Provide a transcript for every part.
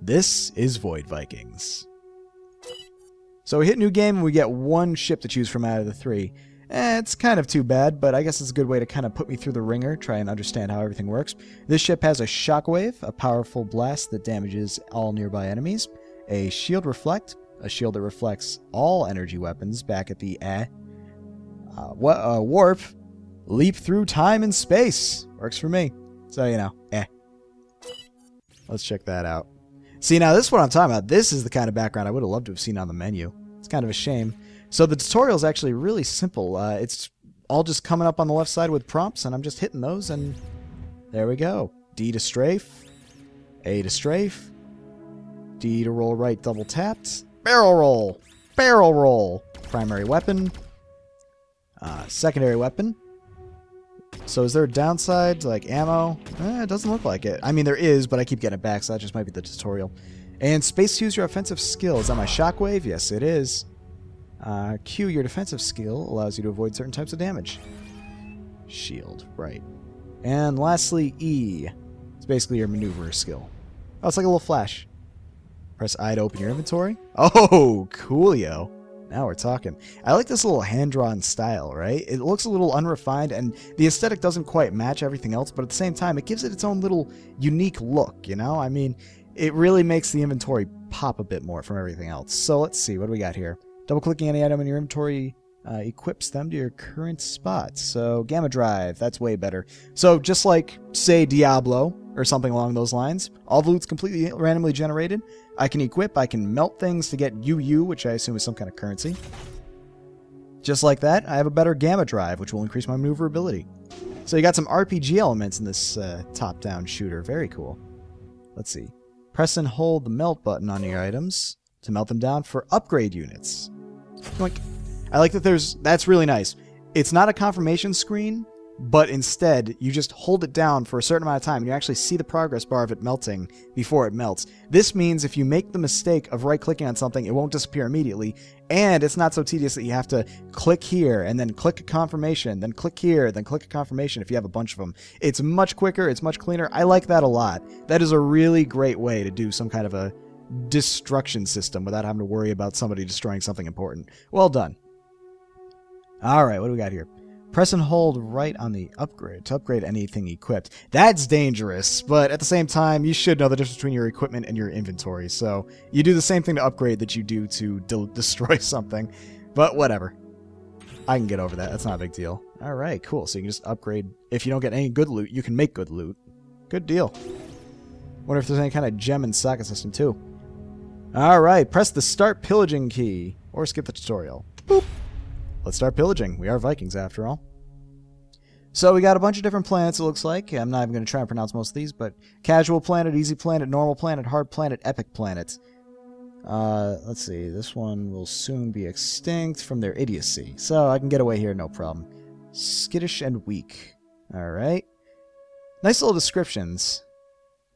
This is Void Vikings. So we hit new game and we get one ship to choose from out of the three. It's kind of too bad, but I guess it's a good way to kind of put me through the ringer, try and understand how everything works. This ship has a shockwave, a powerful blast that damages all nearby enemies, a shield reflect, a shield that reflects all energy weapons back at the warp, leap through time and space. Works for me. So, you know, Let's check that out. See, now this is what I'm talking about. This is the kind of background I would have loved to have seen on the menu. It's kind of a shame. So the tutorial is actually really simple. It's all just coming up on the left side with prompts, and I'm just hitting those, and there we go. D to strafe, A to strafe, D to roll right double tapped, barrel roll, primary weapon, secondary weapon. So is there a downside to, like, ammo? It doesn't look like it. I mean, there is, but I keep getting it back, so that just might be the tutorial. And space to use your offensive skill. Is that my shockwave? Yes, it is. Q, your defensive skill allows you to avoid certain types of damage. Shield, right. And lastly, E. It's basically your maneuver skill. Oh, it's like a little flash. Press I to open your inventory. Oh, coolio. Now we're talking. I like this little hand-drawn style, right? It looks a little unrefined, and the aesthetic doesn't quite match everything else, but at the same time, it gives it its own little unique look, you know? I mean, it really makes the inventory pop a bit more from everything else. So let's see, what do we got here? Double-clicking any item in your inventory equips them to your current spot. So, Gamma Drive, that's way better. So, just like, say, Diablo, or something along those lines, all the loot's completely randomly generated. I can equip, I can melt things to get UU, which I assume is some kind of currency. Just like that, I have a better Gamma Drive, which will increase my maneuverability. So you got some RPG elements in this top-down shooter. Very cool. Let's see. Press and hold the melt button on your items to melt them down for upgrade units. Like, I like that that's really nice. It's not a confirmation screen, but instead, you just hold it down for a certain amount of time, and you actually see the progress bar of it melting before it melts. This means if you make the mistake of right-clicking on something, it won't disappear immediately, and it's not so tedious that you have to click here, and then click a confirmation, then click here, then click a confirmation if you have a bunch of them. It's much quicker, it's much cleaner. I like that a lot. That is a really great way to do some kind of a destruction system without having to worry about somebody destroying something important. Well done. Alright, what do we got here? Press and hold right on the upgrade to upgrade anything equipped. That's dangerous, but at the same time, you should know the difference between your equipment and your inventory. So you do the same thing to upgrade that you do to destroy something, but whatever. I can get over that. That's not a big deal. All right, cool. So you can just upgrade. If you don't get any good loot, you can make good loot. Good deal. Wonder if there's any kind of gem and socket system too. All right, press the start pillaging key or skip the tutorial. Boop. Let's start pillaging. We are Vikings, after all. So we got a bunch of different planets, it looks like. I'm not even going to try and pronounce most of these, but casual planet, easy planet, normal planet, hard planet, epic planet. Let's see. This one will soon be extinct from their idiocy. So I can get away here, no problem. Skittish and weak. All right. Nice little descriptions.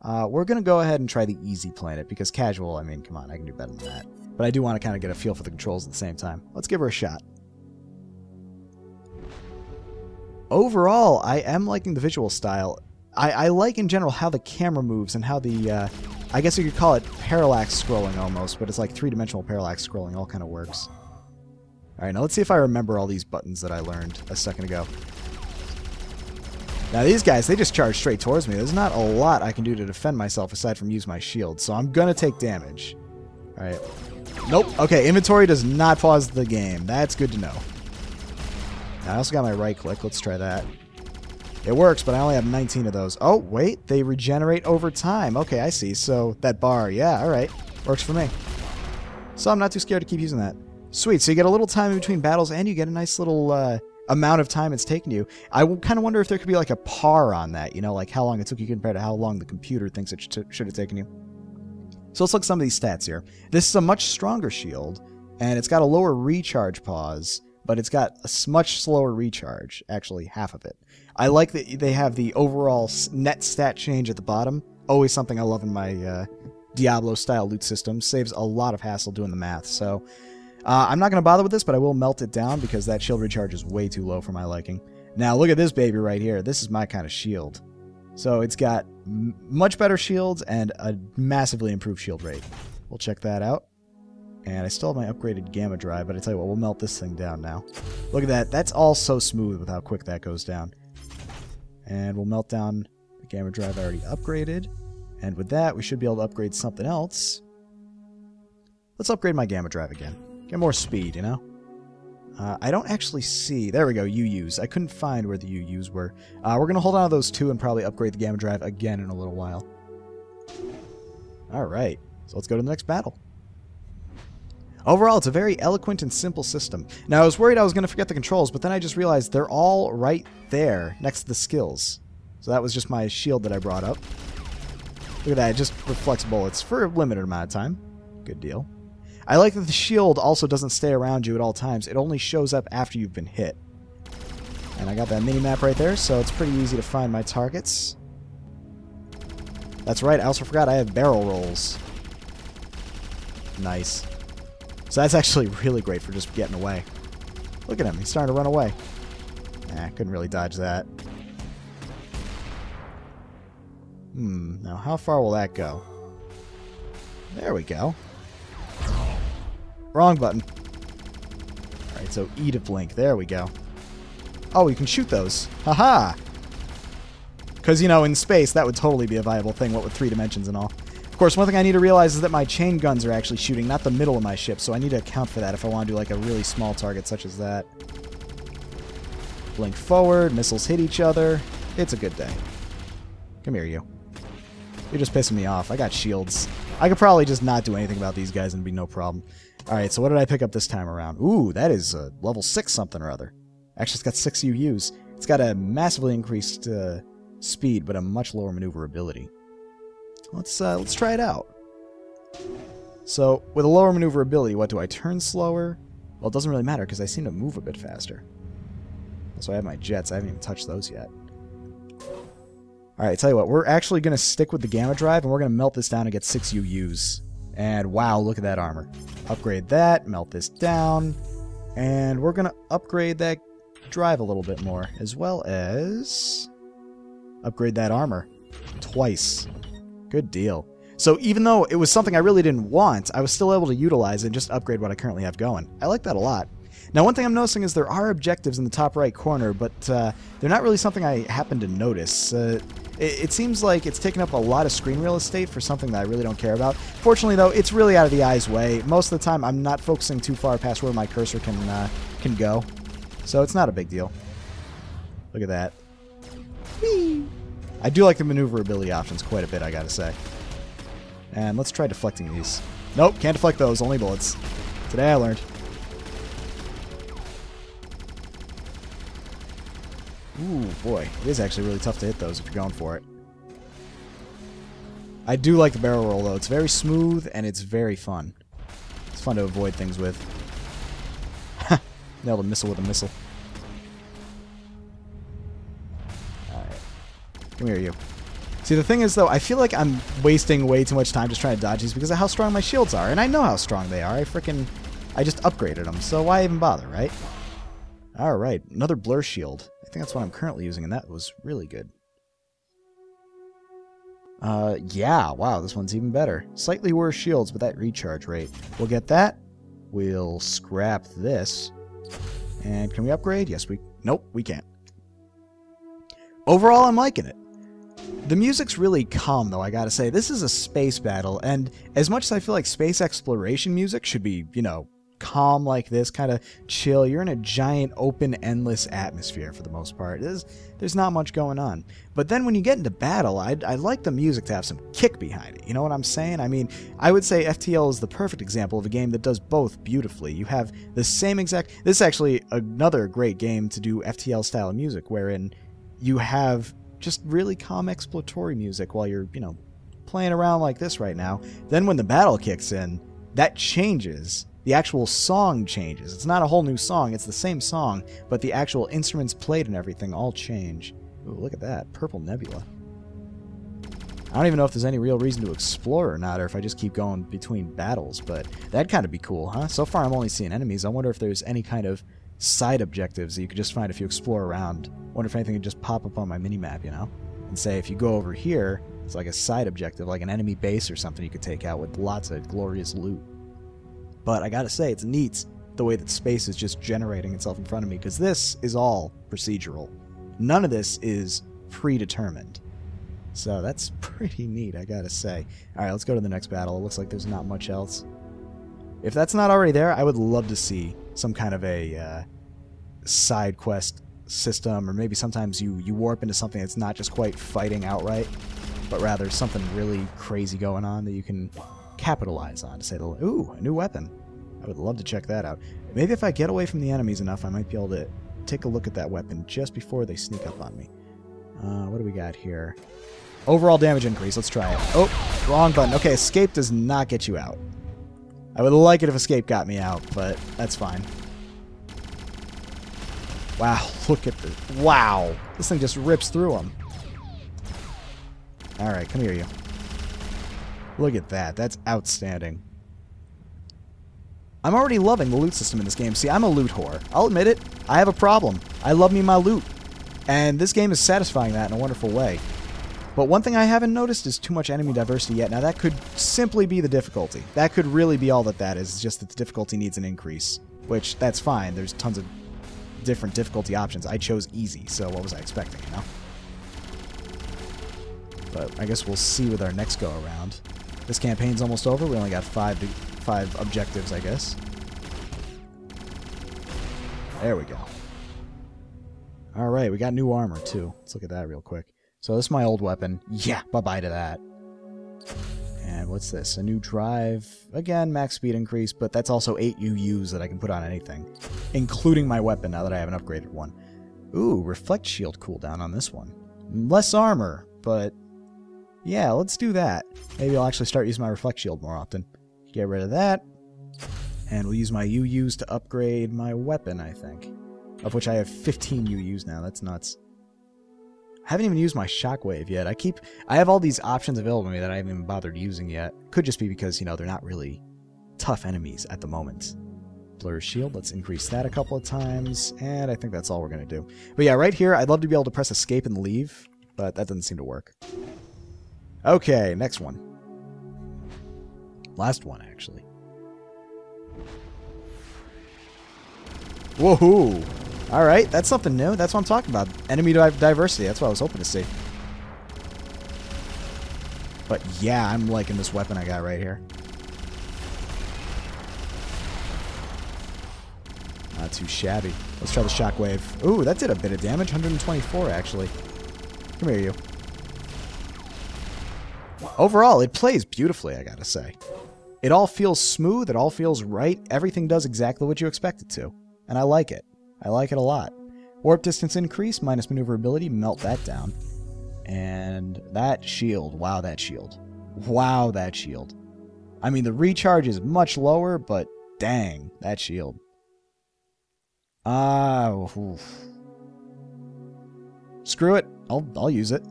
We're going to go ahead and try the easy planet, because casual, I mean, come on, I can do better than that. But I do want to kind of get a feel for the controls at the same time. Let's give her a shot. Overall, I am liking the visual style. I like, in general, how the camera moves and how the, I guess you could call it parallax scrolling almost, but it's like three-dimensional parallax scrolling. All kind of works. Alright, now let's see if I remember all these buttons that I learned a second ago. Now these guys, they just charge straight towards me. There's not a lot I can do to defend myself aside from use my shield, so I'm gonna take damage. Alright. Nope. Okay, inventory does not pause the game. That's good to know. I also got my right click. Let's try that. It works, but I only have 19 of those. Oh, wait. They regenerate over time. Okay, I see. So that bar, yeah, all right. Works for me. So I'm not too scared to keep using that. Sweet. So you get a little time in between battles, and you get a nice little amount of time it's taken you. I kind of wonder if there could be like a par on that, you know, like how long it took you compared to how long the computer thinks it should have taken you. So let's look at some of these stats here. This is a much stronger shield, and it's got a lower recharge pause, but it's got a much slower recharge, actually half of it. I like that they have the overall net stat change at the bottom. Always something I love in my Diablo-style loot system. Saves a lot of hassle doing the math. So I'm not going to bother with this, but I will melt it down because that shield recharge is way too low for my liking. Now look at this baby right here. This is my kind of shield. So it's got much better shields and a massively improved shield rate. We'll check that out. And I still have my upgraded gamma drive, but I tell you what, we'll melt this thing down now. Look at that. That's all so smooth with how quick that goes down. And we'll melt down the gamma drive I already upgraded. And with that, we should be able to upgrade something else. Let's upgrade my gamma drive again. Get more speed, you know? I don't actually see... There we go, UUs. I couldn't find where the UUs were. We're going to hold on to those two and probably upgrade the gamma drive again in a little while. Alright, so let's go to the next battle. Overall, it's a very eloquent and simple system. Now, I was worried I was going to forget the controls, but then I just realized they're all right there next to the skills. So that was just my shield that I brought up. Look at that, it just reflects bullets for a limited amount of time. Good deal. I like that the shield also doesn't stay around you at all times. It only shows up after you've been hit. And I got that mini-map right there, so it's pretty easy to find my targets. That's right, I also forgot I have barrel rolls. Nice. So that's actually really great for just getting away. Look at him, he's starting to run away. Couldn't really dodge that. Now how far will that go? There we go. Wrong button. Alright, so E to blink. There we go. Oh, you can shoot those. Haha! Because, you know, in space, that would totally be a viable thing, what with 3 dimensions and all. Of course, one thing I need to realize is that my chain guns are actually shooting, not the middle of my ship, so I need to account for that if I want to do, like, a really small target such as that. Blink forward, missiles hit each other. It's a good day. Come here, you. You're just pissing me off. I got shields. I could probably just not do anything about these guys and it'd be no problem. Alright, so what did I pick up this time around? Ooh, that is level 6 something or other. Actually, it's got 6 UUs. It's got a massively increased speed, but a much lower maneuverability. Let's try it out. So, with a lower maneuverability, what do I turn slower? Well, it doesn't really matter because I seem to move a bit faster. So I have my jets. I haven't even touched those yet. Alright, tell you what, we're actually going to stick with the gamma drive, and we're going to melt this down and get 6 UUs. And wow, look at that armor. Upgrade that, melt this down, and we're going to upgrade that drive a little bit more, as well as upgrade that armor twice. Good deal. So even though it was something I really didn't want, I was still able to utilize it and just upgrade what I currently have going. I like that a lot. Now, one thing I'm noticing is there are objectives in the top right corner, but they're not really something I happen to notice. It seems like it's taking up a lot of screen real estate for something that I really don't care about. Fortunately, though, it's really out of the eye's way. Most of the time, I'm not focusing too far past where my cursor can go. So it's not a big deal. Look at that. Whee! I do like the maneuverability options quite a bit, I gotta say. And let's try deflecting these. Nope, can't deflect those, only bullets. Today I learned. Ooh, boy. It is actually really tough to hit those if you're going for it. I do like the barrel roll, though. It's very smooth, and it's very fun. It's fun to avoid things with. Ha! Nailed a missile with a missile. Alright. Come here, you. See, the thing is, though, I feel like I'm wasting way too much time just trying to dodge these because of how strong my shields are. And I know how strong they are. I just upgraded them, so why even bother, right? Alright, another blur shield. I think that's what I'm currently using, and that was really good. Yeah, wow, this one's even better. Slightly worse shields, but that recharge rate. We'll get that. We'll scrap this. And can we upgrade? Yes, nope, we can't. Overall, I'm liking it. The music's really calm, though, I gotta say. This is a space battle, and as much as I feel like space exploration music should be, you know, calm like this, kind of chill, you're in a giant, open, endless atmosphere for the most part. There's not much going on. But then when you get into battle, I like the music to have some kick behind it. You know what I'm saying? I mean, I would say FTL is the perfect example of a game that does both beautifully. You have the same exact... This is actually another great game to do FTL style of music, wherein you have just really calm exploratory music while you're, you know, playing around like this right now. Then when the battle kicks in, that changes. The actual song changes. It's not a whole new song, it's the same song, but the actual instruments played and everything all change. Ooh, look at that. Purple nebula. I don't even know if there's any real reason to explore or not, or if I just keep going between battles, but that'd kind of be cool, huh? So far I'm only seeing enemies. I wonder if there's any kind of side objectives that you could just find if you explore around. I wonder if anything would just pop up on my minimap, you know? and say if you go over here, it's like a side objective, like an enemy base or something you could take out with lots of glorious loot. But I gotta say, it's neat the way that space is just generating itself in front of me, because this is all procedural. None of this is predetermined. So that's pretty neat, I gotta say. Alright, let's go to the next battle. It looks like there's not much else. If that's not already there, I would love to see some kind of a side quest system, or maybe sometimes you warp into something that's not just quite fighting outright, but rather something really crazy going on that you can capitalize on, to say the least. Ooh, a new weapon. I would love to check that out. Maybe if I get away from the enemies enough, I might be able to take a look at that weapon just before they sneak up on me. What do we got here? Overall damage increase. Let's try it. Oh, wrong button. Okay, escape does not get you out. I would like it if escape got me out, but that's fine. Wow, look at this. Wow, this thing just rips through them. Alright, come here, you. Look at that. That's outstanding. I'm already loving the loot system in this game. See, I'm a loot whore. I'll admit it. I have a problem. I love me my loot. And this game is satisfying that in a wonderful way. But one thing I haven't noticed is too much enemy diversity yet. Now, that could simply be the difficulty. That could really be all that is. It's just that the difficulty needs an increase. Which, that's fine. There's tons of different difficulty options. I chose easy, so what was I expecting, you know? But I guess we'll see with our next go-around. This campaign's almost over. We only got five objectives, I guess. There we go. Alright, we got new armor, too. Let's look at that real quick. So this is my old weapon. Yeah, bye-bye to that. And what's this? A new drive. Again, max speed increase, but that's also 8 UUs that I can put on anything. Including my weapon, now that I have an upgraded one. Ooh, reflect shield cooldown on this one. Less armor, but... yeah, let's do that. Maybe I'll actually start using my reflect shield more often. Get rid of that. And we'll use my UUs to upgrade my weapon, I think. Of which I have 15 UUs now. That's nuts. I haven't even used my shockwave yet. I have all these options available to me that I haven't even bothered using yet. Could just be because, you know, they're not really tough enemies at the moment. Blur shield, let's increase that a couple of times. And I think that's all we're going to do. But yeah, right here, I'd love to be able to press escape and leave. But that doesn't seem to work. Okay, next one. Last one, actually. Woohoo! Alright, that's something new. That's what I'm talking about. Enemy diversity. That's what I was hoping to see. But yeah, I'm liking this weapon I got right here. Not too shabby. Let's try the shockwave. Ooh, that did a bit of damage. 124, actually. Come here, you. Overall, it plays beautifully, I gotta say. It all feels smooth. It all feels right. Everything does exactly what you expect it to. And I like it. I like it a lot. Warp distance increase, minus maneuverability, melt that down. And that shield. Wow, that shield. Wow, that shield. I mean, the recharge is much lower, but dang, that shield. Screw it. I'll use it.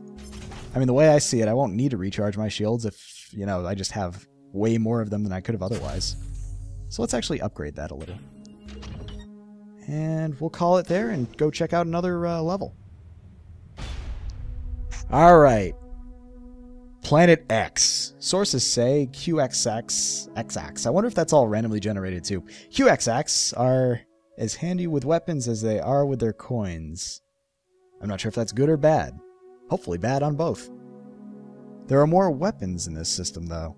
I mean, the way I see it, I won't need to recharge my shields if, you know, I just have way more of them than I could have otherwise. So let's actually upgrade that a little. And we'll call it there and go check out another level. Alright. Planet X. Sources say QXX. I wonder if that's all randomly generated too. QXX are as handy with weapons as they are with their coins. I'm not sure if that's good or bad. Hopefully bad on both. There are more weapons in this system, though.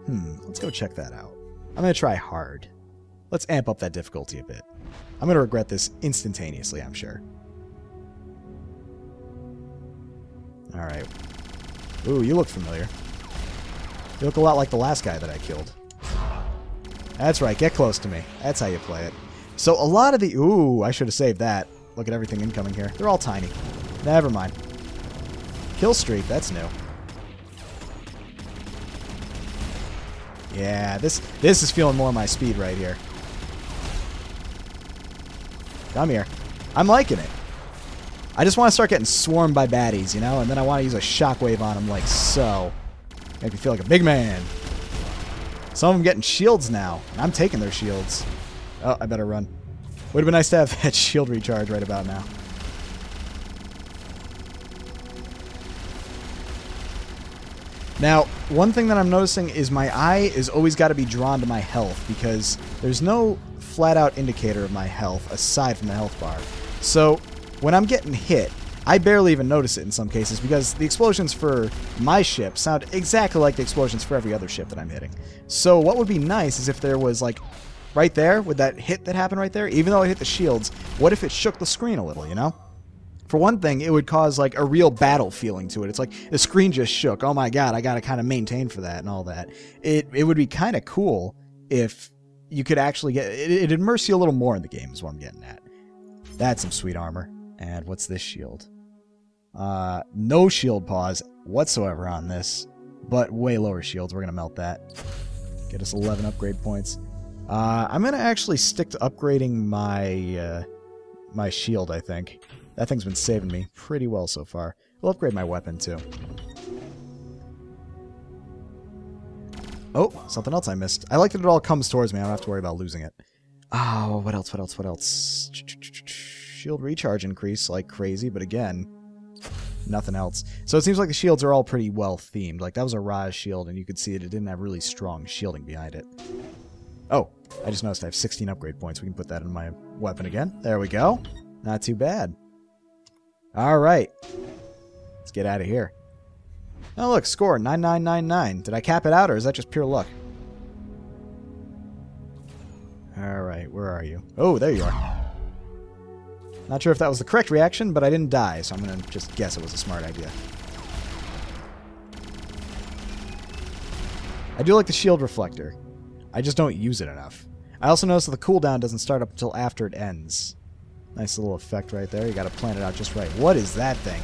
Let's go check that out. I'm going to try hard. Let's amp up that difficulty a bit. I'm going to regret this instantaneously, I'm sure. Alright. Ooh, you look familiar. You look a lot like the last guy that I killed. That's right, get close to me. That's how you play it. So a lot of the... ooh, I should have saved that. Look at everything incoming here. They're all tiny. Never mind. Kill streak, that's new. Yeah, this is feeling more my speed right here. Come here. I'm liking it. I just want to start getting swarmed by baddies, you know? And then I want to use a shockwave on them like so. Make me feel like a big man. Some of them getting shields now. I'm taking their shields. Oh, I better run. Would have been nice to have that shield recharge right about now. Now, one thing that I'm noticing is my eye is always got to be drawn to my health because there's no flat-out indicator of my health aside from the health bar. So when I'm getting hit, I barely even notice it in some cases because the explosions for my ship sound exactly like the explosions for every other ship that I'm hitting. So what would be nice is if there was, like, right there, with that hit that happened right there, even though it hit the shields, what if it shook the screen a little, you know? For one thing, it would cause, like, a real battle feeling to it. It's like the screen just shook. Oh my god, I gotta kind of maintain for that and all that. It would be kind of cool if you could actually get... It'd immerse you a little more in the game is what I'm getting at. That's some sweet armor. And what's this shield? No shield pause whatsoever on this, but way lower shields. We're gonna melt that. Get us 11 upgrade points. I'm gonna actually stick to upgrading my my shield, I think. That thing's been saving me pretty well so far. We'll upgrade my weapon, too. Oh, something else I missed. I like that it all comes towards me. I don't have to worry about losing it. Oh, what else, what else, what else? Shield recharge increase like crazy, but again, nothing else. So it seems like the shields are all pretty well themed. Like, that was a Raj shield, and you could see it didn't have really strong shielding behind it. Oh, I just noticed I have 16 upgrade points. We can put that in my weapon again. There we go. Not too bad. Alright. Let's get out of here. Oh, look, score 9999. Did I cap it out, or is that just pure luck? Alright, where are you? Oh, there you are. Not sure if that was the correct reaction, but I didn't die, so I'm going to just guess it was a smart idea. I do like the shield reflector. I just don't use it enough. I also noticed that the cooldown doesn't start up until after it ends. Nice little effect right there. You got to plan it out just right. What is that thing?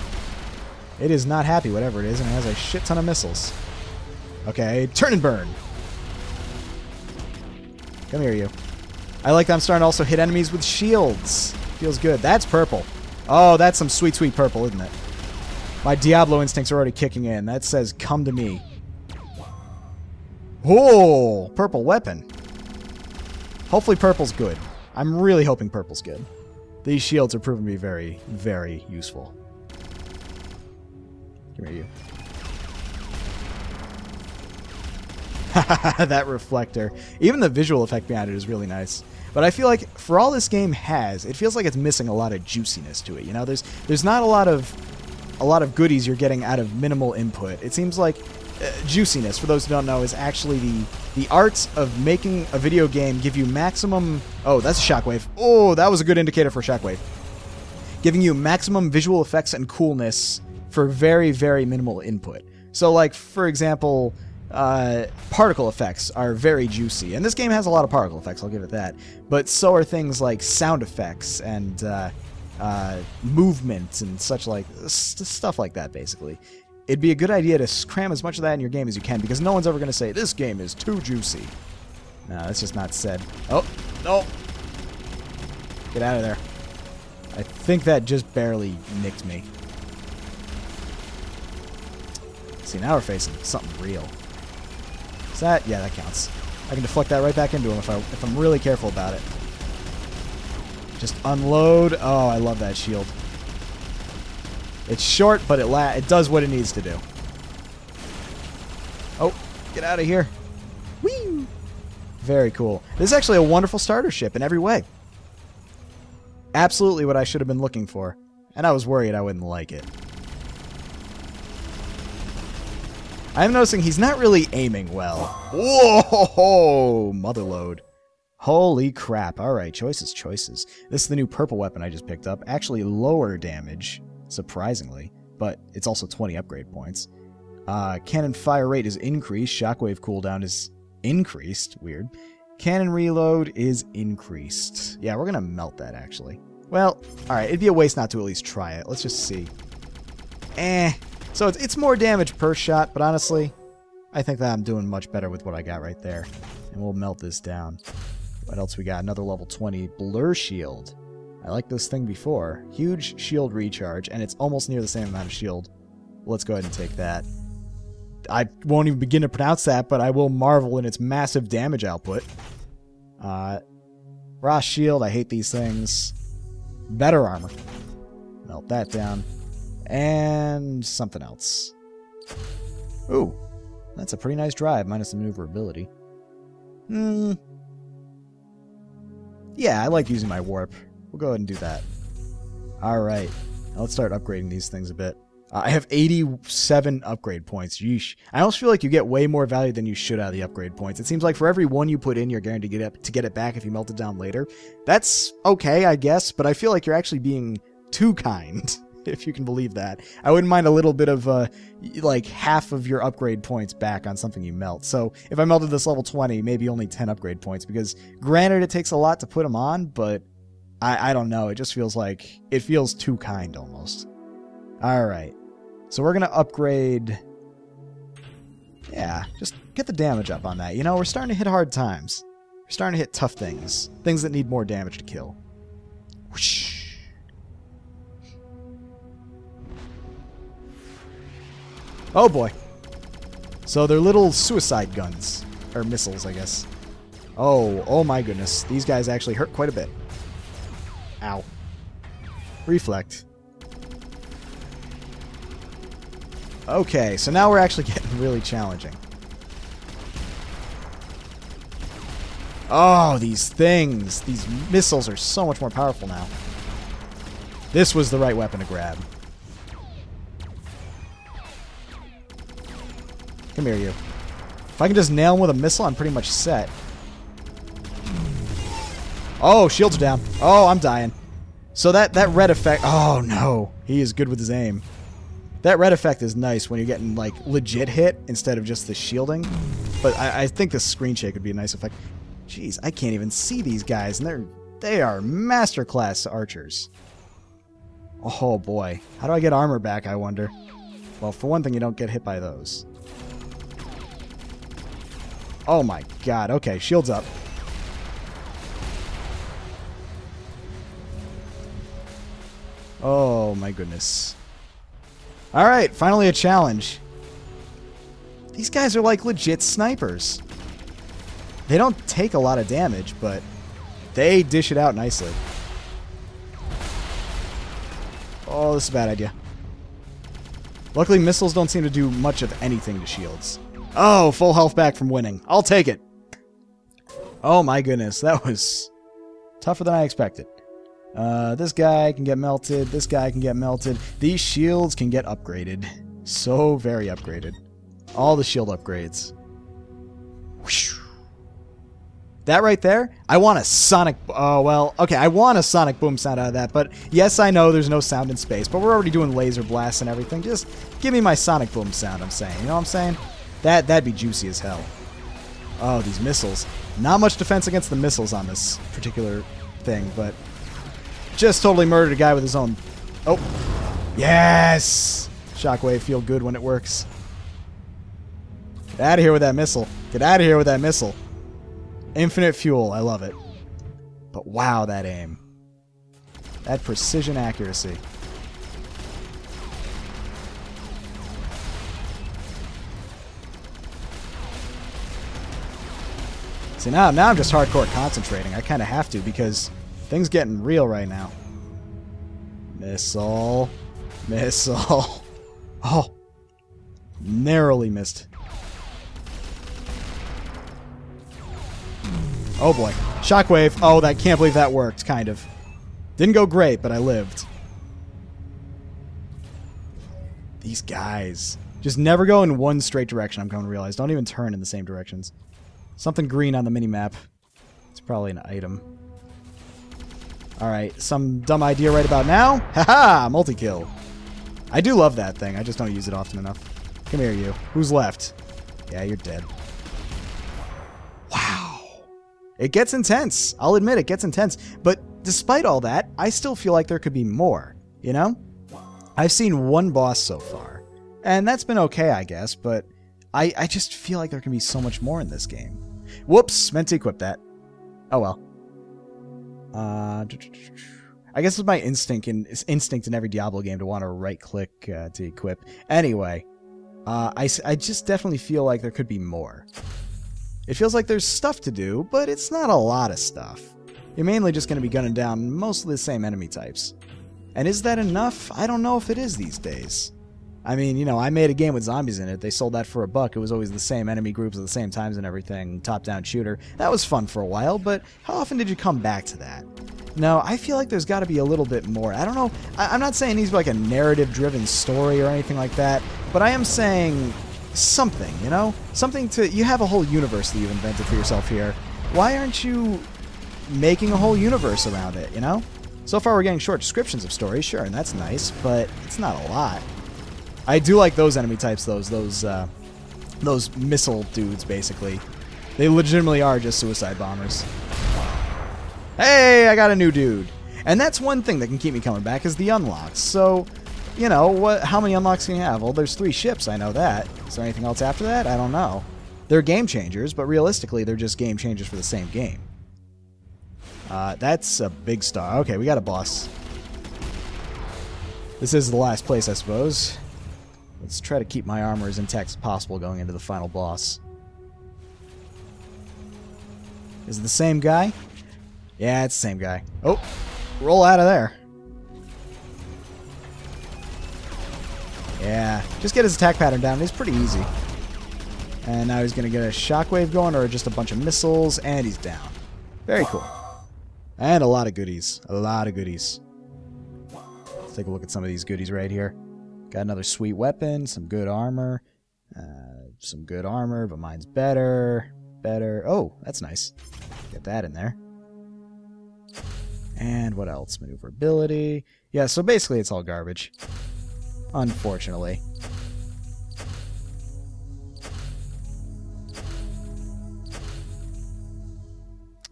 It is not happy, whatever it is, and it has a shit ton of missiles. Okay, turn and burn. Come here, you. I like that I'm starting to also hit enemies with shields. Feels good. That's purple. Oh, that's some sweet, sweet purple, isn't it? My Diablo instincts are already kicking in. That says, come to me. Oh, purple weapon. Hopefully purple's good. I'm really hoping purple's good. These shields are proving to be very, very useful. Come here, you. That reflector. Even the visual effect behind it is really nice. But I feel like for all this game has, it feels like it's missing a lot of juiciness to it. You know, there's not a lot of goodies you're getting out of minimal input. It seems like juiciness, for those who don't know, is actually the art of making a video game give you maximum... Oh, that's a shockwave. Oh, that was a good indicator for a shockwave. Giving you maximum visual effects and coolness for very, very minimal input. So, like, for example, particle effects are very juicy. And this game has a lot of particle effects, I'll give it that. But so are things like sound effects and movement and such like... stuff like that, basically. It'd be a good idea to cram as much of that in your game as you can, because no one's ever going to say, this game is too juicy. No, that's just not said. Oh, no. Get out of there. I think that just barely nicked me. See, now we're facing something real. Is that? Yeah, that counts. I can deflect that right back into him if I'm really careful about it. Just unload. Oh, I love that shield. It's short, but it does what it needs to do. Oh, get out of here. Whee! Very cool. This is actually a wonderful starter ship in every way. Absolutely what I should have been looking for. And I was worried I wouldn't like it. I'm noticing he's not really aiming well. Whoa! Motherload. Holy crap. Alright, choices, choices. This is the new purple weapon I just picked up. Actually lower damage. Surprisingly, but it's also 20 upgrade points. Cannon fire rate is increased. Shockwave cooldown is increased. Weird. Cannon reload is increased. Yeah, we're gonna melt that, actually. Well, alright, it'd be a waste not to at least try it. Let's just see. So it's more damage per shot, but honestly, I think that I'm doing much better with what I got right there. And we'll melt this down. What else we got? Another level 20 blur shield. I liked this thing before. Huge shield recharge, and it's almost near the same amount of shield. Let's go ahead and take that. I won't even begin to pronounce that, but I will marvel in its massive damage output. Raw shield, I hate these things. Better armor. Melt that down. And something else. Ooh, That's a pretty nice drive, minus the maneuverability. Yeah, I like using my warp. We'll go ahead and do that. Alright. Let's start upgrading these things a bit. I have 87 upgrade points. Yeesh. I almost feel like you get way more value than you should out of the upgrade points. It seems like for every one you put in, you're guaranteed to get it back if you melt it down later. That's okay, I guess, but I feel like you're actually being too kind, if you can believe that. I wouldn't mind a little bit of, like, half of your upgrade points back on something you melt. So if I melted this level 20, maybe only 10 upgrade points, because granted it takes a lot to put them on, but I don't know. It just feels like, it feels too kind almost. Alright. So we're going to upgrade... Yeah, just get the damage up on that. You know, we're starting to hit hard times. We're starting to hit tough things. Things that need more damage to kill. Whoosh. Oh boy. So they're little suicide guns. Or missiles, I guess. Oh my goodness. These guys actually hurt quite a bit. Ow. Reflect. Okay, so now we're actually getting really challenging. Oh, these things. These missiles are so much more powerful now. This was the right weapon to grab. Come here, you. If I can just nail him with a missile, I'm pretty much set. Oh, shields are down. Oh, I'm dying. So that red effect... Oh, no. He is good with his aim. That red effect is nice when you're getting, like, legit hit instead of just the shielding. But I think the screen shake would be a nice effect. Jeez, I can't even see these guys, and they are masterclass archers. Oh, boy. How do I get armor back, I wonder? Well, for one thing, you don't get hit by those. Oh, my God. Okay, shields up. Oh, my goodness. Alright, finally a challenge. These guys are like legit snipers. They don't take a lot of damage, but they dish it out nicely. Oh, this is a bad idea. Luckily, missiles don't seem to do much of anything to shields. Oh, full health back from winning. I'll take it. Oh my goodness, that was tougher than I expected. This guy can get melted. This guy can get melted. These shields can get upgraded. So very upgraded. All the shield upgrades. Whoosh. That right there, I want a sonic... Oh, well, okay, I want a sonic boom sound out of that, but yes, I know there's no sound in space, but we're already doing laser blasts and everything. Just give me my sonic boom sound, I'm saying. You know what I'm saying? That'd be juicy as hell. Oh, these missiles. Not much defense against the missiles on this particular thing, but... Just totally murdered a guy with his own... Oh. Yes! Shockwave feel good when it works. Get out of here with that missile. Get out of here with that missile. Infinite fuel. I love it. But wow, that aim. That precision accuracy. See, now I'm just hardcore concentrating. I kind of have to because... Things getting real right now. Missile. Missile. Oh. Narrowly missed. Oh boy. Shockwave. Oh, I can't believe that worked, kind of. Didn't go great, but I lived. These guys. Just never go in one straight direction, I'm coming to realize. Don't even turn in the same directions. Something green on the minimap. It's probably an item. Alright, some dumb idea right about now. Haha! Multi-kill. I do love that thing. I just don't use it often enough. Come here, you. Who's left? Yeah, you're dead. Wow. It gets intense. I'll admit it gets intense. But despite all that, I still feel like there could be more. You know? I've seen one boss so far. And that's been okay, I guess. But I just feel like there can be so much more in this game. Whoops! Meant to equip that. Oh well. I guess it's my instinct in every Diablo game to want to right-click to equip. Anyway, I just definitely feel like there could be more. It feels like there's stuff to do, but it's not a lot of stuff. You're mainly just going to be gunning down mostly the same enemy types. And is that enough? I don't know if it is these days. I mean, you know, I made a game with zombies in it. They sold that for $1. It was always the same enemy groups at the same times and everything. Top-down shooter. That was fun for a while, but how often did you come back to that? No, I feel like there's got to be a little bit more. I don't know. I'm not saying it needs to be like a narrative-driven story or anything like that, but I am saying something, you know? Something to... You have a whole universe that you've invented for yourself here. Why aren't you making a whole universe around it, you know? So far we're getting short descriptions of stories, sure, and that's nice, but it's not a lot. I do like those enemy types, those missile dudes, basically. They legitimately are just suicide bombers. Hey, I got a new dude. And that's one thing that can keep me coming back is the unlocks. So, you know, how many unlocks can you have? Well, there's 3 ships, I know that. Is there anything else after that? I don't know. They're game changers, but realistically, they're just game changers for the same game. That's a big star. Okay, we got a boss. This is the last place, I suppose. Let's try to keep my armor as intact as possible going into the final boss. Is it the same guy? Yeah, it's the same guy. Oh, roll out of there. Yeah, just get his attack pattern down. It's pretty easy. And now he's going to get a shockwave going or just a bunch of missiles, and he's down. Very cool. And a lot of goodies. A lot of goodies. Let's take a look at some of these goodies right here. Got another sweet weapon, some good armor. Some good armor, but mine's better. Better. Oh, that's nice. Get that in there. And what else? Maneuverability. Yeah, so basically it's all garbage. Unfortunately.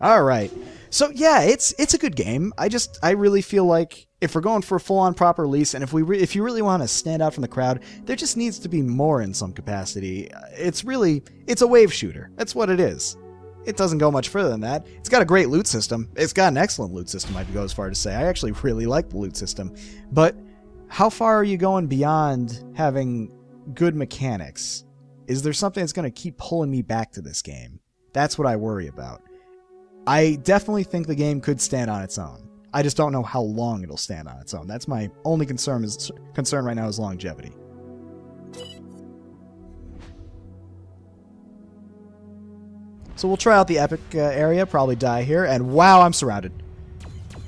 Alright. So yeah, it's a good game. I really feel like if we're going for a full-on proper release, and if you really want to stand out from the crowd, there just needs to be more in some capacity. It's a wave shooter. That's what it is. It doesn't go much further than that. It's got a great loot system. It's got an excellent loot system, I'd go as far to say. I actually really like the loot system. But how far are you going beyond having good mechanics? Is there something that's going to keep pulling me back to this game? That's what I worry about. I definitely think the game could stand on its own. I just don't know how long it'll stand on its own. That's my only concern right now is longevity. So we'll try out the epic area, probably die here, and wow, I'm surrounded.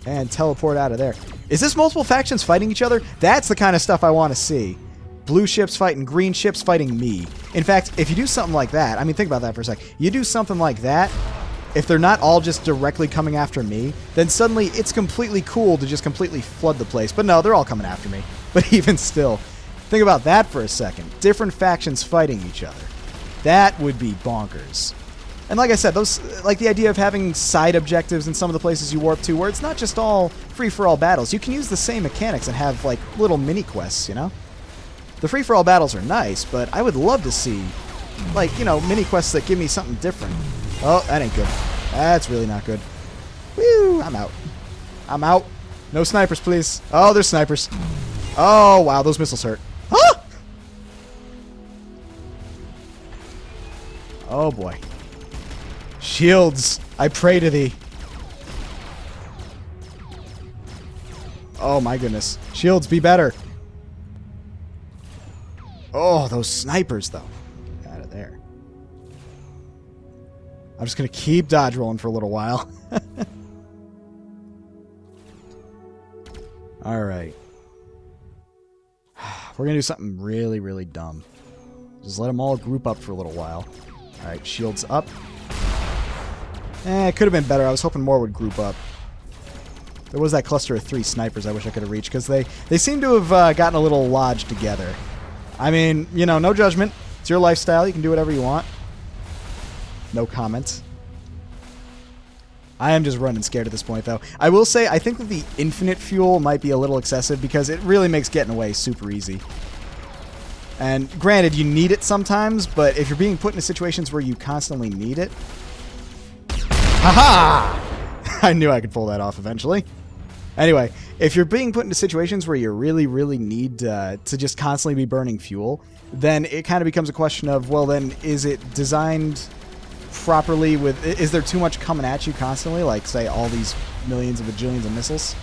And teleport out of there. Is this multiple factions fighting each other? That's the kind of stuff I want to see. Blue ships fighting green ships fighting me. In fact, if you do something like that, I mean, think about that for a sec. You do something like that, if they're not all just directly coming after me, then suddenly it's completely cool to just completely flood the place. But no, they're all coming after me. But even still, think about that for a second. Different factions fighting each other. That would be bonkers. And like I said, those, like the idea of having side objectives in some of the places you warp to, where it's not just all free-for-all battles. You can use the same mechanics and have like little mini-quests, you know? The free-for-all battles are nice, but I would love to see, like, you know, mini-quests that give me something different. Oh, that ain't good. That's really not good. Woo! I'm out. I'm out. No snipers, please. Oh, there's snipers. Oh, wow, those missiles hurt. Ah! Oh, boy. Shields, I pray to thee. Oh, my goodness. Shields, be better. Oh, those snipers, though. Get out of there. I'm just going to keep dodge rolling for a little while. Alright. We're going to do something really, really dumb. Just let them all group up for a little while. Alright, shields up. It could have been better. I was hoping more would group up. There was that cluster of 3 snipers I wish I could have reached, because they seem to have gotten a little lodged together. I mean, you know, no judgment. It's your lifestyle. You can do whatever you want. No comment. I am just running scared at this point, though. I will say, I think that the infinite fuel might be a little excessive, because it really makes getting away super easy. And granted, you need it sometimes, but if you're being put into situations where you constantly need it... Haha! I knew I could pull that off eventually. Anyway, if you're being put into situations where you really, really need to just constantly be burning fuel, then it kind of becomes a question of, well, then, is it designed properly with... Is there too much coming at you constantly? Like, say, all these millions of bajillions of missiles?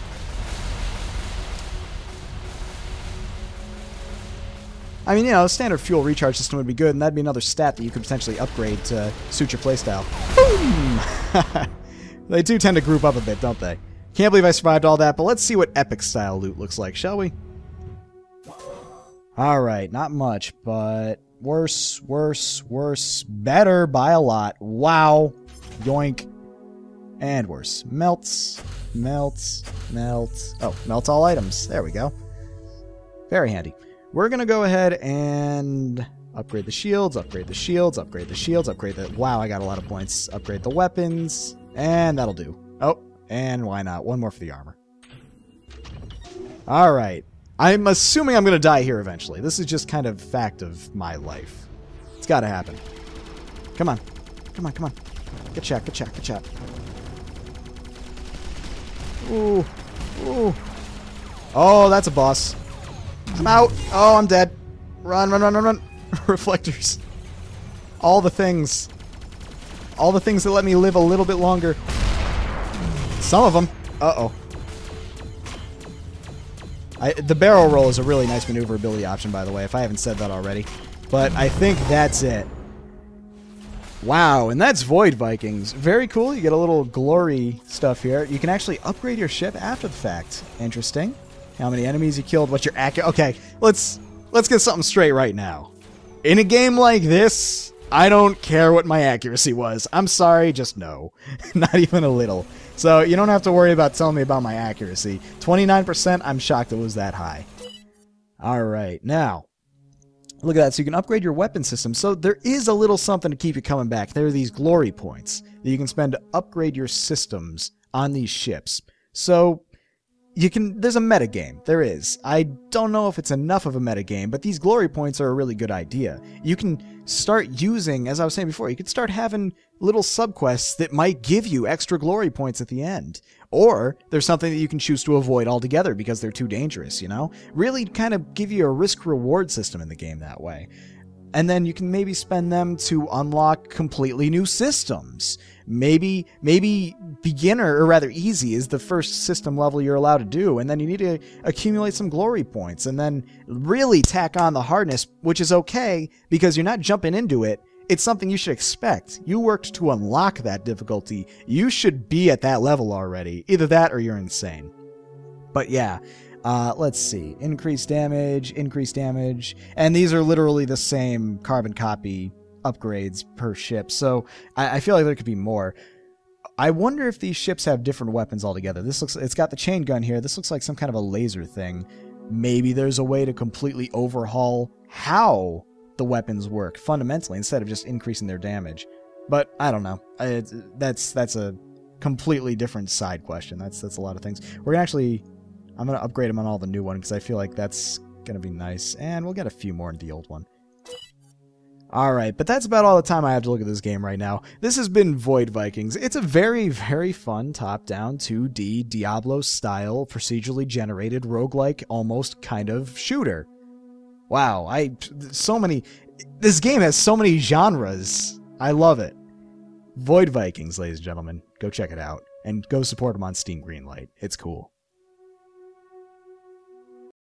I mean, you know, a standard fuel recharge system would be good, and that'd be another stat that you could potentially upgrade to suit your playstyle. Boom! They do tend to group up a bit, don't they? Can't believe I survived all that, but let's see what epic-style loot looks like, shall we? Alright, not much, but worse, worse, worse, better by a lot. Wow. Yoink. And worse. Melts, melts, melts. Oh, melts all items. There we go. Very handy. We're going to go ahead and upgrade the shields, upgrade the shields, upgrade the shields, upgrade the... Wow, I got a lot of points. Upgrade the weapons, and that'll do. Oh, and why not? One more for the armor. Alright. I'm assuming I'm going to die here eventually. This is just kind of fact of my life. It's got to happen. Come on. Come on, come on. Good shot, good shot, good shot. Ooh. Ooh. Oh, that's a boss. I'm out. Oh, I'm dead. Run, run, run, run, run. Reflectors. All the things. All the things that let me live a little bit longer. Some of them. Uh-oh. The barrel roll is a really nice maneuverability option, by the way, if I haven't said that already. But I think that's it. Wow, and that's Void Vikings. Very cool. You get a little glory stuff here. You can actually upgrade your ship after the fact. Interesting. How many enemies you killed, what's your accuracy. Okay, let's get something straight right now. In a game like this, I don't care what my accuracy was. I'm sorry, just no. Not even a little. So you don't have to worry about telling me about my accuracy. 29%, I'm shocked it was that high. Alright, now, look at that. So you can upgrade your weapon system. So there is a little something to keep you coming back. There are these glory points that you can spend to upgrade your systems on these ships. So you can, there's a metagame. There is. I don't know if it's enough of a metagame, but these glory points are a really good idea. You can start using, as I was saying before, you could start having little subquests that might give you extra glory points at the end. Or there's something that you can choose to avoid altogether because they're too dangerous, you know? Really kind of give you a risk-reward system in the game that way. And then you can maybe spend them to unlock completely new systems. Maybe beginner, or rather easy, is the first system level you're allowed to do, and then you need to accumulate some glory points, and then really tack on the hardness, which is okay, because you're not jumping into it. It's something you should expect. You worked to unlock that difficulty. You should be at that level already. Either that or you're insane. But yeah. Let's see. Increased damage, and these are literally the same carbon copy upgrades per ship, so I feel like there could be more. I wonder if these ships have different weapons altogether. It's got the chain gun here. This looks like some kind of a laser thing. Maybe there's a way to completely overhaul how the weapons work fundamentally instead of just increasing their damage. But I don't know. That's a completely different side question. That's a lot of things. I'm going to upgrade them on all the new ones because I feel like that's going to be nice. And we'll get a few more in the old one. Alright, but that's about all the time I have to look at this game right now. This has been Void Vikings. It's a very, very fun top-down 2D Diablo-style, procedurally generated, roguelike, almost kind of shooter. Wow, this game has so many genres. I love it. Void Vikings, ladies and gentlemen. Go check it out. And go support them on Steam Greenlight. It's cool.